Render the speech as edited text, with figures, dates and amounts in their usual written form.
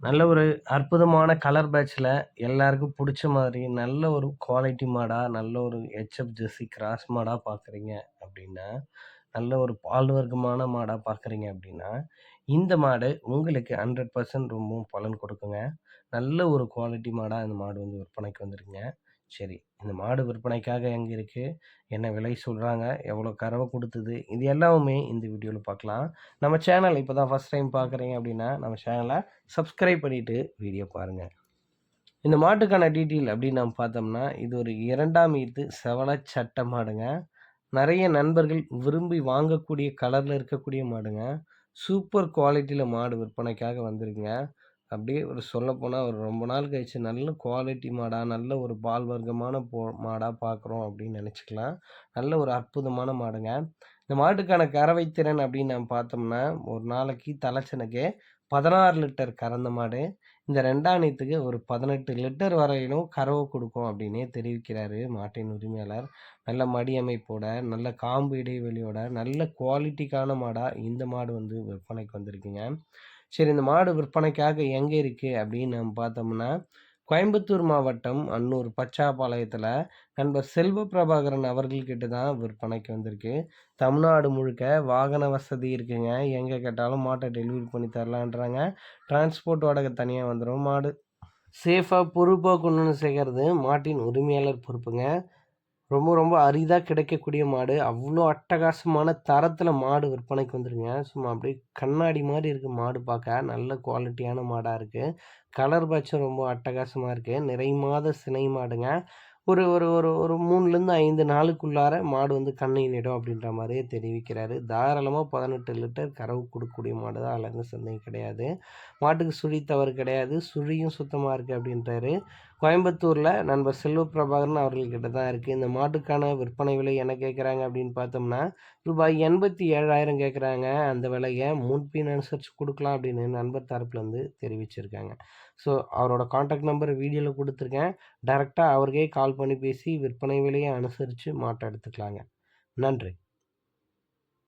நல்ல ஒரு அற்புதமான கலர் பேட்ச்ல எல்லாருக்கும் புடிச்ச மாதிரி நல்ல ஒரு குவாலிட்டி மாடா, நல்ல ஒரு ஹெச்எஃப் ஜெர்சி கிராஸ் மாடா பார்க்குறீங்க அப்டின்னா, நல்ல ஒரு பால் வர்க்கமான மாடா பார்க்குறீங்க அப்டின்னா, இந்த மாடு உங்களுக்கு 100% ரொம்பவும் பலன் கொடுக்குங்க. நல்ல ஒரு குவாலிட்டி மாடா இந்த மாடு வந்து விற்பனைக்கு வந்திருக்குங்க. சரி, இந்த மாடு விற்பனைக்காக எங்க இருக்கு? என்ன விலை சொல்றாங்க? எவ்வளோ கறவை குடுத்தது? இது எல்லாமே இந்த வீடியோல பார்க்கலாம். நம்ம சேனல் இப்ப தான் ஃபர்ஸ்ட் டைம் பார்க்குறீங்க அப்டின்னா, நம்ம சேனல சப்ஸ்கிரைப் பண்ணிட்டு வீடியோ பாருங்க. இந்த மாட்டுக்கான டீட்டெயில் அப்படின்னு நம்ம பார்த்தோம்னா, இது ஒரு 2ஆம் ஈத்து செவல சட்ட மாடுங்க. நெறைய நண்பர்கள் விரும்பி வாங்கக்கூடிய கலர்ல இருக்கக்கூடிய மாடுங்க. சூப்பர் குவாலிட்டில மாடு விற்பனைக்காக வந்திருக்குங்க. அப்படியே ஒரு சொல்லப்போனா ஒரு ரொம்ப நாள் கழிச்சு நல்ல குவாலிட்டி மாடா, நல்ல ஒரு பால் வர்க்கமான மாடா பார்க்குறோம் அப்படின்னு நெனச்சுக்கலாம். நல்ல ஒரு அற்புதமான மாடுங்க. இந்த மாட்டுக்கான கறவை திறன் அப்படின்னு நம்ம பார்த்தோம்னா, ஒரு நாளைக்கு தலைச்சனுக்கு 16 லிட்டர் கறந்த மாடு. இந்த 2ஆம் ஈத்துக்கு ஒரு 18 லிட்டர் வரையிலும் கறவை குடுக்கும் அப்படின்னே தெரிவிக்கிறாரு மாட்டின் உரிமையாளர். நல்ல மடி அமைப்போட, நல்ல காம்பு இடைவெளியோட, நல்ல குவாலிட்டிக்கான மாடா இந்த மாடு வந்து விற்பனைக்கு வந்திருக்குங்க. சரி, இந்த மாடு விற்பனைக்காக எங்க இருக்கு அப்படின்னு நம்ம பார்த்தோம்னா, கோயம்புத்தூர் மாவட்டம் அன்னூர் பச்சாபாளையத்தில நண்பர் செல்வ பிரபாகரன் அவர்கள் கிட்ட தான் விற்பனைக்கு வந்திருக்கு. தமிழ்நாடு முழுக்க வாகன வசதி இருக்குங்க. எங்க கேட்டாலும் மாட்ட டெலிவரி பண்ணி தரலான்றாங்க. டிரான்ஸ்போர்ட் வாடகை தனியா வந்துரும். மாடு சேஃபா பொறுப்பா கொண்டு வந்து சேர்க்கறது மாட்டின் உரிமையாளர் பொறுப்புங்க. ரொம்ப ரொம்ப அரிதா கிடைக்கக்கூடிய மாடு. அவ்ளோ அட்டகாசமான தரத்தில மாடு விற்பனைக்கு வந்துருங்க. சும்மா அப்படியே கண்ணாடி மாரி இருக்கு மாடு பார்க்க. நல்ல குவாலிட்டியான மாடா இருக்கு. கலர் பேட்சும் ரொம்ப அட்டகாசமா இருக்கு. நிறை மாத சினை மாடுங்க. ஒரு ஒரு ஒரு ஒரு 3லேருந்து 5 நாளுக்குள்ளார மாடு வந்து கண்ணையிடும் அப்படின்ற மாரியே தெரிவிக்கிறாரு. தாராளமா 18 லிட்டர் கறவு குடுக்கக்கூடிய மாடு தான். அதில எந்த சந்தேகம் கிடையாது. மாட்டுக்கு சுழி தவறு கிடையாது. சுழியும் சுத்தமா இருக்கு அப்படின்றாரு. கோயம்புத்தூர்ல நண்பர் செல்வ பிரபாகரன் அவர்கள் கிட்ட தான் இருக்கு. இந்த மாட்டுக்கான விற்பனை விலை என்ன கேட்குறாங்க அப்படின்னு பார்த்தோம்னா, ரூபாய் 87,000 கேட்குறாங்க. அந்த விலைய முன்பின் அனுசரிச்சு குடுக்கலாம் அப்படின்னு நண்பர் தரப்புலருந்து தெரிவிச்சிருக்காங்க. ஸோ அவரோட கான்டாக்ட் நம்பர் வீடியோல குடுத்துருக்கேன். டைரக்ட்டா அவருக்கே கால் பண்ணி பேசி விற்பனை விலைய அனுசரிச்சு மாட்ட எடுத்துக்கலாங்க. நன்றி.